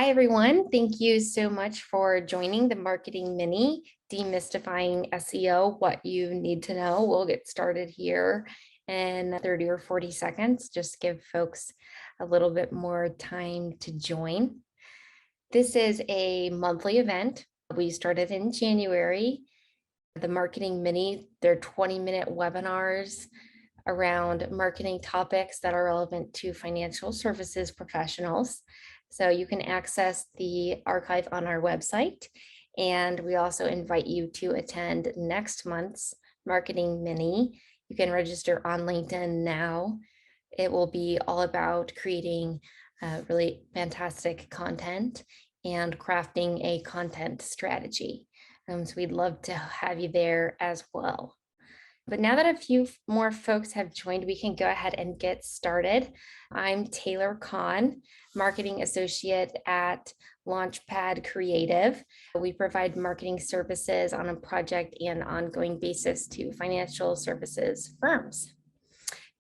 Hi, everyone. Thank you so much for joining the Marketing Mini, Demystifying SEO, what you need to know. We'll get started here in 30 or 40 seconds. Just give folks a little bit more time to join. This is a monthly event. We started in January. The Marketing Mini, they're 20-minute webinars around marketing topics that are relevant to financial services professionals. So you can access the archive on our website. And we also invite you to attend next month's Marketing Mini. You can register on LinkedIn now. It will be all about creating really fantastic content and crafting a content strategy. So we'd love to have you there as well. But now that a few more folks have joined, we can go ahead and get started. I'm Taylor Kahn, Marketing Associate at LaunchPad Creative. We provide marketing services on a project and ongoing basis to financial services firms.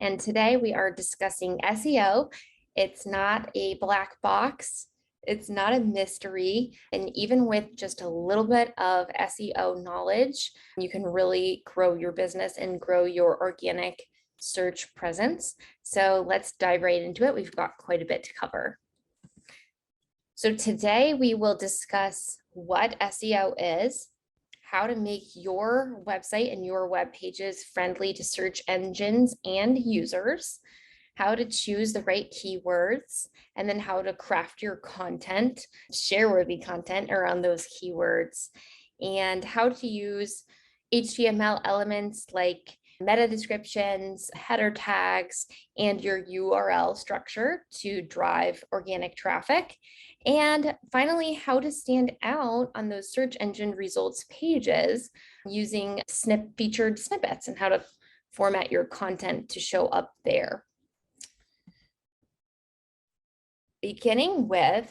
And today we are discussing SEO. It's not a black box. It's not a mystery. And even with just a little bit of SEO knowledge, you can really grow your business and grow your organic search presence. So let's dive right into it. We've got quite a bit to cover. So today we will discuss what SEO is, how to make your website and your web pages friendly to search engines and users, how to choose the right keywords, and then how to craft your content, share-worthy content around those keywords, and how to use HTML elements like meta descriptions, header tags, and your URL structure to drive organic traffic. And finally, how to stand out on those search engine results pages using featured snippets and how to format your content to show up there. Beginning with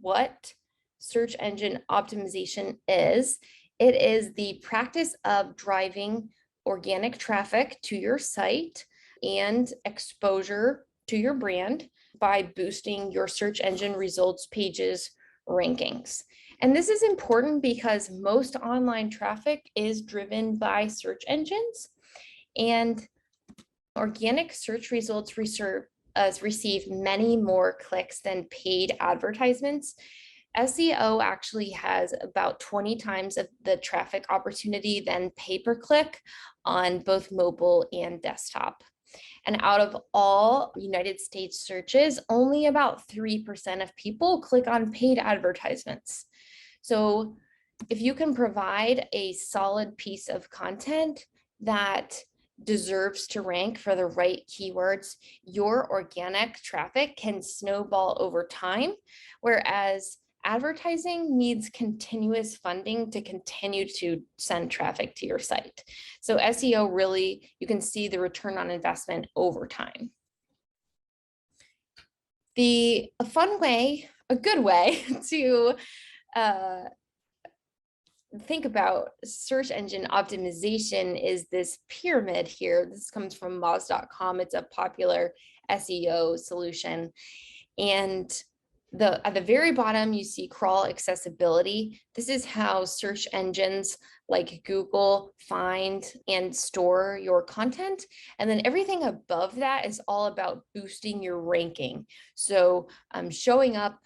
what search engine optimization is, it is the practice of driving organic traffic to your site and exposure to your brand by boosting your search engine results pages rankings. And this is important because most online traffic is driven by search engines, and organic search results receive many more clicks than paid advertisements. SEO actually has about 20 times of the traffic opportunity than pay-per-click on both mobile and desktop. And out of all United States searches, only about 3% of people click on paid advertisements. So if you can provide a solid piece of content that deserves to rank for the right keywords, your organic traffic can snowball over time, whereas advertising needs continuous funding to continue to send traffic to your site. So SEO really, you can see the return on investment over time. A good way to think about search engine optimization is this pyramid here. This comes from Moz.com. It's a popular SEO solution. And at the very bottom, you see crawl accessibility. This is how search engines like Google find and store your content. And then everything above that is all about boosting your ranking. So showing up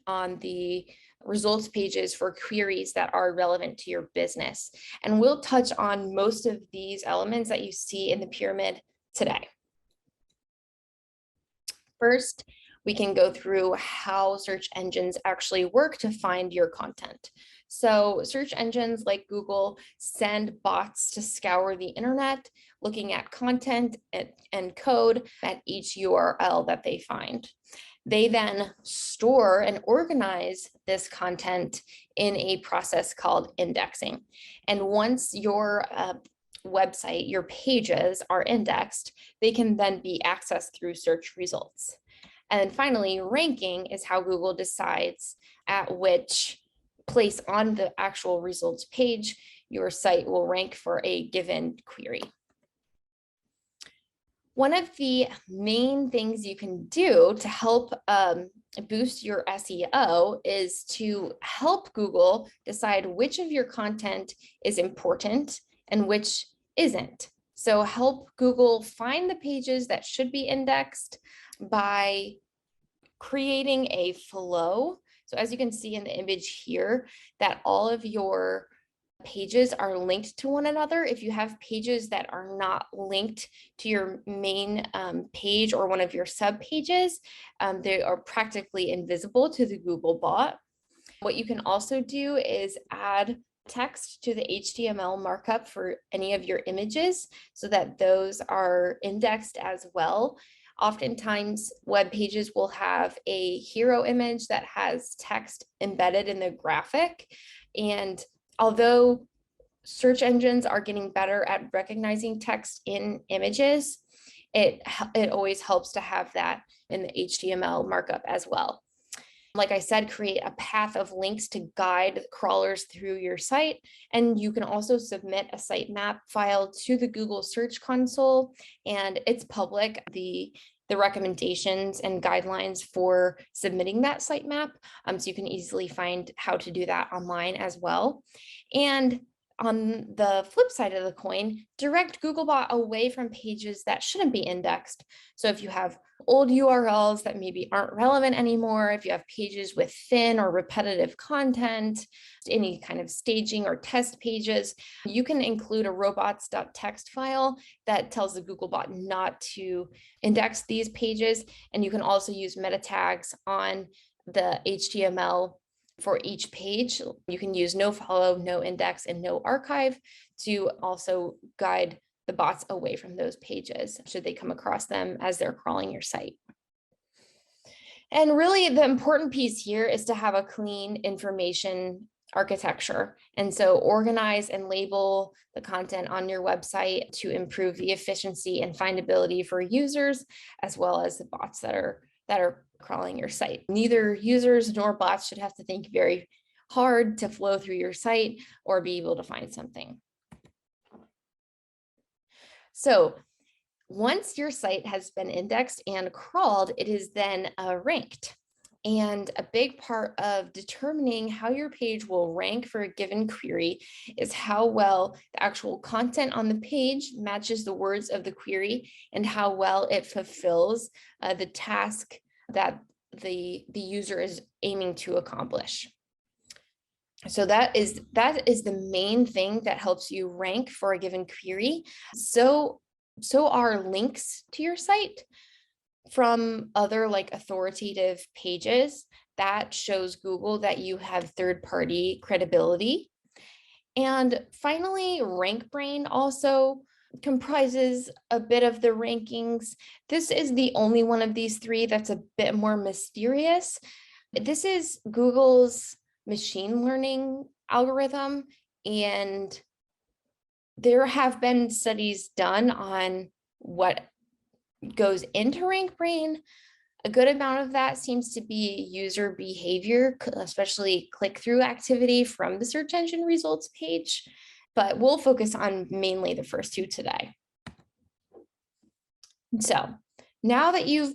on the results pages for queries that are relevant to your business. And we'll touch on most of these elements that you see in the pyramid today. First, we can go through how search engines actually work to find your content. So search engines like Google send bots to scour the internet, looking at content and code at each URL that they find. They then store and organize this content in a process called indexing. And once your website, your pages are indexed, they can then be accessed through search results. And then finally, ranking is how Google decides at which place on the actual results page your site will rank for a given query. One of the main things you can do to help boost your SEO is to help Google decide which of your content is important and which isn't. So help Google find the pages that should be indexed by creating a flow. So as you can see in the image here, that all of your pages are linked to one another. If you have pages that are not linked to your main page or one of your sub pages, they are practically invisible to the Google bot. What you can also do is add text to the HTML markup for any of your images so that those are indexed as well. Oftentimes, web pages will have a hero image that has text embedded in the graphic. And although search engines are getting better at recognizing text in images, it always helps to have that in the HTML markup as well. Like I said, create a path of links to guide crawlers through your site. And you can also submit a sitemap file to the Google Search Console, and it's public. The recommendations and guidelines for submitting that sitemap. So you can easily find how to do that online as well. And on the flip side of the coin, direct Googlebot away from pages that shouldn't be indexed. So if you have old URLs that maybe aren't relevant anymore, if you have pages with thin or repetitive content, any kind of staging or test pages, you can include a robots.txt file that tells the Googlebot not to index these pages. And you can also use meta tags on the HTML for each page. You can use no follow, no index, and no archive to also guide the bots away from those pages should they come across them as they're crawling your site. And really the important piece here is to have a clean information architecture. And so organize and label the content on your website to improve the efficiency and findability for users, as well as the bots that are crawling your site. Neither users nor bots should have to think very hard to flow through your site or be able to find something. So once your site has been indexed and crawled, it is then ranked. And a big part of determining how your page will rank for a given query is how well the actual content on the page matches the words of the query and how well it fulfills the task that the user is aiming to accomplish. So that is the main thing that helps you rank for a given query. So are links to your site from other like authoritative pages. That shows Google that you have third-party credibility. And finally, RankBrain also comprises a bit of the rankings. This is the only one of these three that's a bit more mysterious. This is Google's machine learning algorithm, and there have been studies done on what goes into RankBrain. A good amount of that seems to be user behavior, especially click-through activity from the search engine results page, but we'll focus on mainly the first two today. So now that you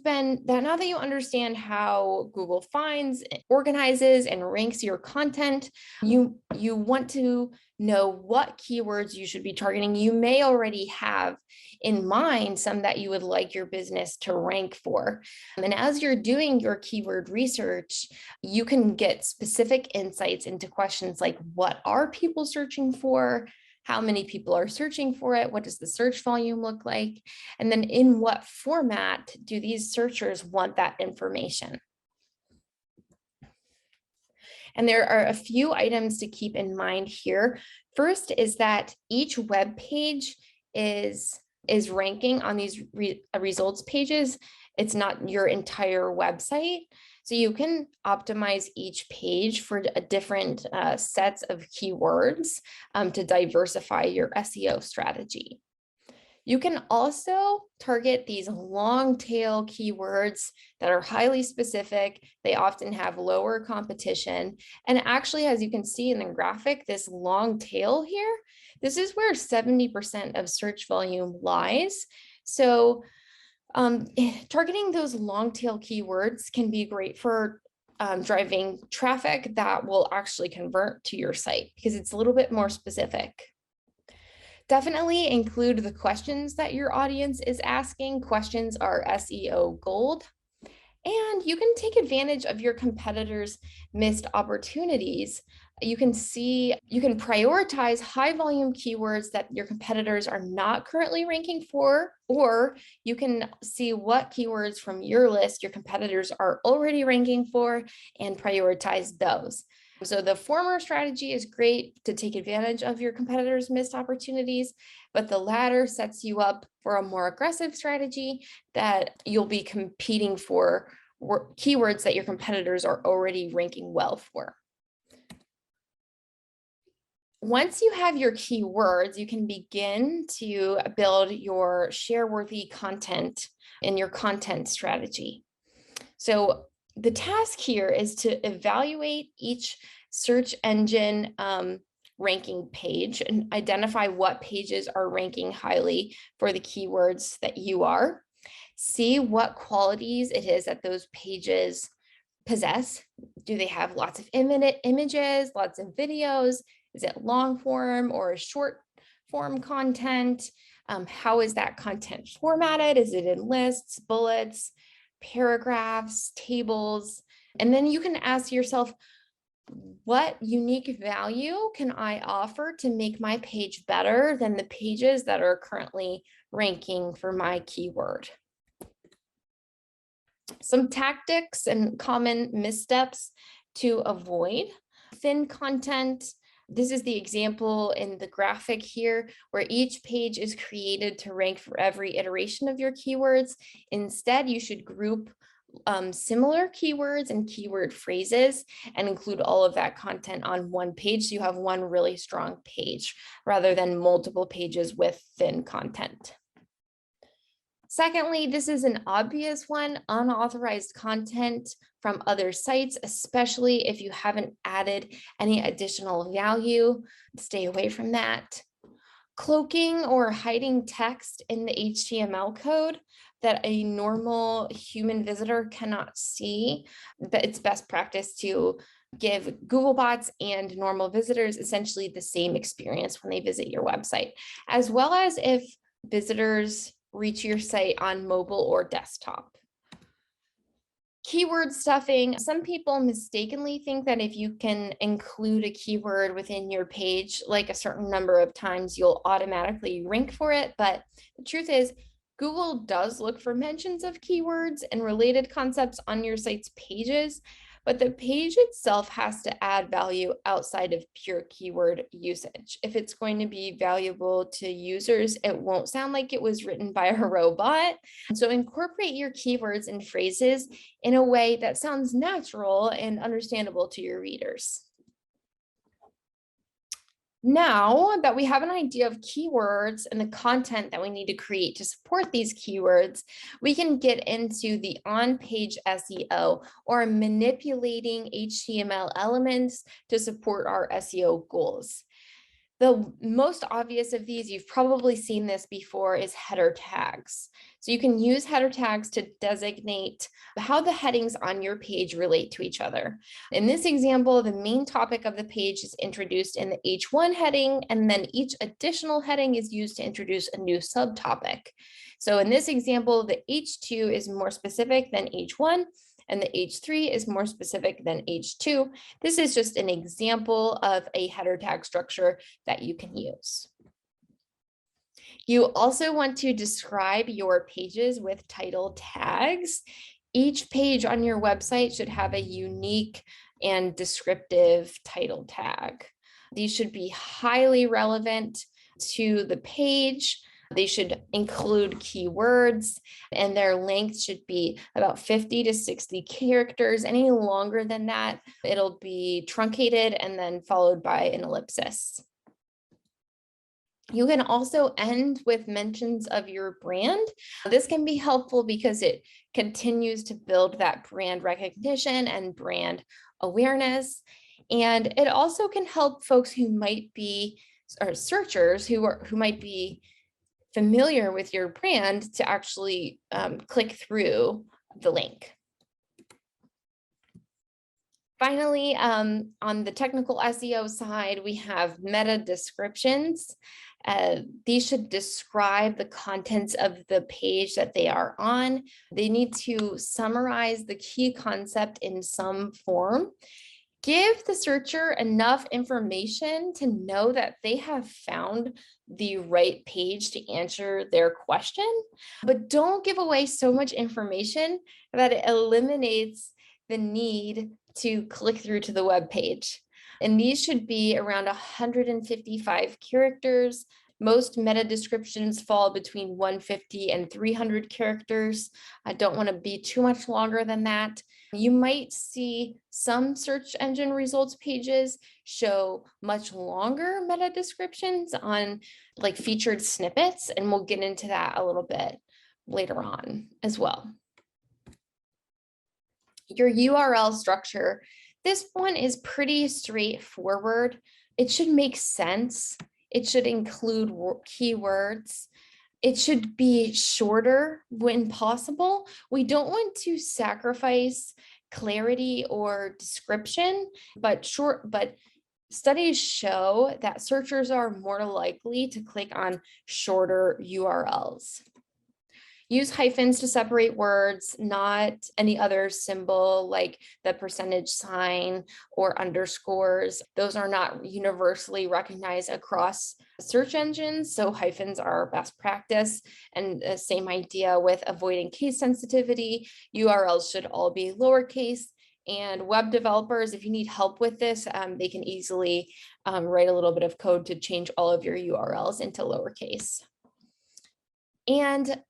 understand how Google finds, organizes, and ranks your content, you want to know what keywords you should be targeting. You may already have in mind some that you would like your business to rank for. And as you're doing your keyword research, you can get specific insights into questions like, what are people searching for? How many people are searching for it? What does the search volume look like? And then in what format do these searchers want that information? And there are a few items to keep in mind here. First is that each web page is ranking on these results pages. It's not your entire website. So you can optimize each page for a different sets of keywords to diversify your SEO strategy. You can also target these long tail keywords that are highly specific. They often have lower competition. And actually, as you can see in the graphic, this long tail here, this is where 70% of search volume lies. So Targeting those long tail keywords can be great for driving traffic that will actually convert to your site because it's a little bit more specific. Definitely include the questions that your audience is asking. Questions are SEO gold. And you can take advantage of your competitors' missed opportunities. You can prioritize high volume keywords that your competitors are not currently ranking for, or you can see what keywords from your list your competitors are already ranking for and prioritize those. So the former strategy is great to take advantage of your competitors' missed opportunities, but the latter sets you up for a more aggressive strategy that you'll be competing for keywords that your competitors are already ranking well for. Once you have your keywords, you can begin to build your share-worthy content in your content strategy. So the task here is to evaluate each search engine ranking page and identify what pages are ranking highly for the keywords that you are. See what qualities it is that those pages possess. Do they have lots of images, lots of videos? Is it long form or short form content? How is that content formatted? Is it in lists, bullets, paragraphs, tables? And then you can ask yourself, what unique value can I offer to make my page better than the pages that are currently ranking for my keyword? Some tactics and common missteps to avoid. Thin content. This is the example in the graphic here, where each page is created to rank for every iteration of your keywords. Instead, you should group similar keywords and keyword phrases and include all of that content on one page. So you have one really strong page rather than multiple pages with thin content. Secondly, this is an obvious one, unauthorized content from other sites, especially if you haven't added any additional value. Stay away from that. Cloaking or hiding text in the HTML code that a normal human visitor cannot see. But it's best practice to give Google bots and normal visitors essentially the same experience when they visit your website, as well as if visitors reach your site on mobile or desktop. Keyword stuffing. Some people mistakenly think that if you can include a keyword within your page, like a certain number of times, you'll automatically rank for it. But the truth is, Google does look for mentions of keywords and related concepts on your site's pages, but the page itself has to add value outside of pure keyword usage. If it's going to be valuable to users, it won't sound like it was written by a robot. So incorporate your keywords and phrases in a way that sounds natural and understandable to your readers. Now that we have an idea of keywords and the content that we need to create to support these keywords, we can get into the on-page SEO, or manipulating HTML elements to support our SEO goals. The most obvious of these, you've probably seen this before, is header tags. So you can use header tags to designate how the headings on your page relate to each other. In this example, the main topic of the page is introduced in the H1 heading, and then each additional heading is used to introduce a new subtopic. So in this example, the H2 is more specific than H1, and the H3 is more specific than H2. This is just an example of a header tag structure that you can use. You also want to describe your pages with title tags. Each page on your website should have a unique and descriptive title tag. These should be highly relevant to the page. They should include keywords, and their length should be about 50 to 60 characters. Any longer than that, it'll be truncated and then followed by an ellipsis. You can also end with mentions of your brand. This can be helpful because it continues to build that brand recognition and brand awareness. And it also can help folks who might be, or searchers who might be familiar with your brand to actually click through the link. Finally, on the technical SEO side, we have meta descriptions. These should describe the contents of the page that they are on. They need to summarize the key concept in some form. Give the searcher enough information to know that they have found the right page to answer their question, but don't give away so much information that it eliminates the need to click through to the web page. And these should be around 155 characters. Most meta descriptions fall between 150 and 300 characters. I don't want to be too much longer than that. You might see some search engine results pages show much longer meta descriptions on like featured snippets, and we'll get into that a little bit later on as well. Your URL structure, this one is pretty straightforward. It should make sense. It should include keywords. It should be shorter when possible. We don't want to sacrifice clarity or description, but studies show that searchers are more likely to click on shorter URLs. Use hyphens to separate words, not any other symbol like the percentage sign or underscores. Those are not universally recognized across search engines, so hyphens are best practice. And the same idea with avoiding case sensitivity. URLs should all be lowercase. And web developers, if you need help with this, they can easily write a little bit of code to change all of your URLs into lowercase. And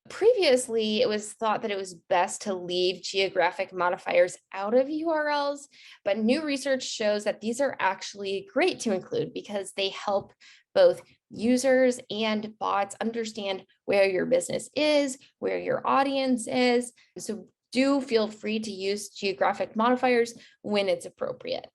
previously, it was thought that it was best to leave geographic modifiers out of URLs, but new research shows that these are actually great to include because they help both users and bots understand where your business is, where your audience is. So do feel free to use geographic modifiers when it's appropriate.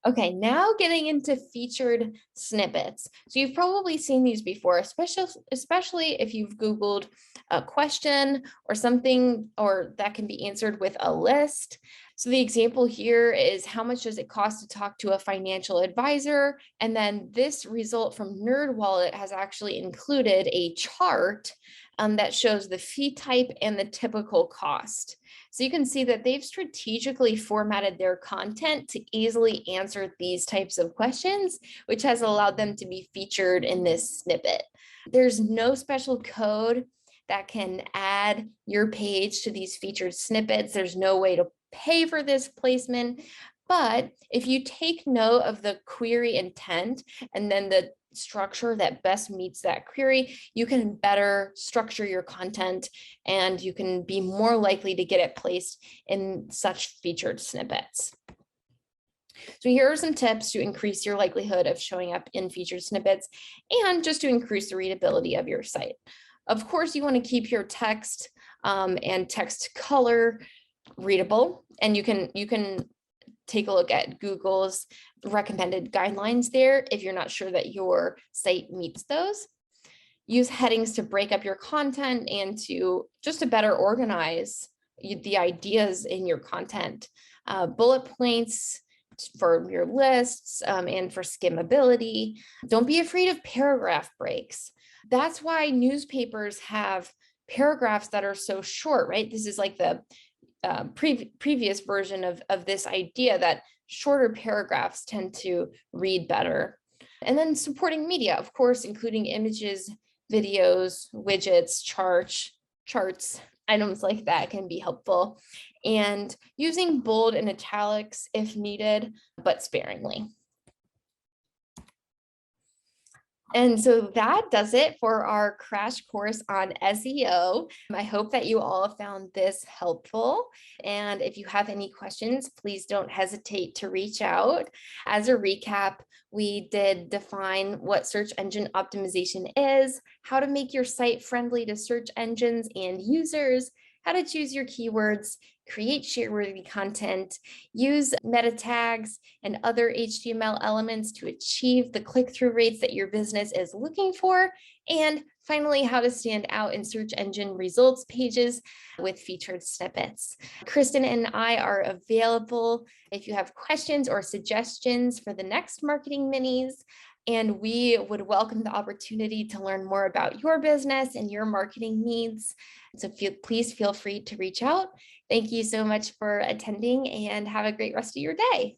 Okay, now getting into featured snippets. So you've probably seen these before, especially if you've Googled a question or something, or that can be answered with a list. So the example here is how much does it cost to talk to a financial advisor? And then this result from NerdWallet has actually included a chart that shows the fee type and the typical cost. So you can see that they've strategically formatted their content to easily answer these types of questions, which has allowed them to be featured in this snippet. There's no special code that can add your page to these featured snippets. There's no way to pay for this placement. But if you take note of the query intent and then the structure that best meets that query, you can better structure your content and you can be more likely to get it placed in such featured snippets. So here are some tips to increase your likelihood of showing up in featured snippets and just to increase the readability of your site. Of course, you want to keep your text and text color readable, and you can take a look at Google's recommended guidelines there if you're not sure that your site meets those. Use headings to break up your content and to better organize the ideas in your content. Bullet points for your lists and for skimmability. Don't be afraid of paragraph breaks. That's why newspapers have paragraphs that are so short, right? This is like the previous version of this idea that shorter paragraphs tend to read better. And then supporting media, of course, including images, videos, widgets, charts, items like that can be helpful. And using bold and italics if needed, but sparingly. And so that does it for our crash course on SEO. I hope that you all found this helpful. And if you have any questions, please don't hesitate to reach out. As a recap, we did define what search engine optimization is, how to make your site friendly to search engines and users, how to choose your keywords, create share-worthy content, use meta tags and other HTML elements to achieve the click-through rates that your business is looking for, and finally, how to stand out in search engine results pages with featured snippets. Kristen and I are available if you have questions or suggestions for the next marketing minis. And we would welcome the opportunity to learn more about your business and your marketing needs. So please feel free to reach out. Thank you so much for attending and have a great rest of your day.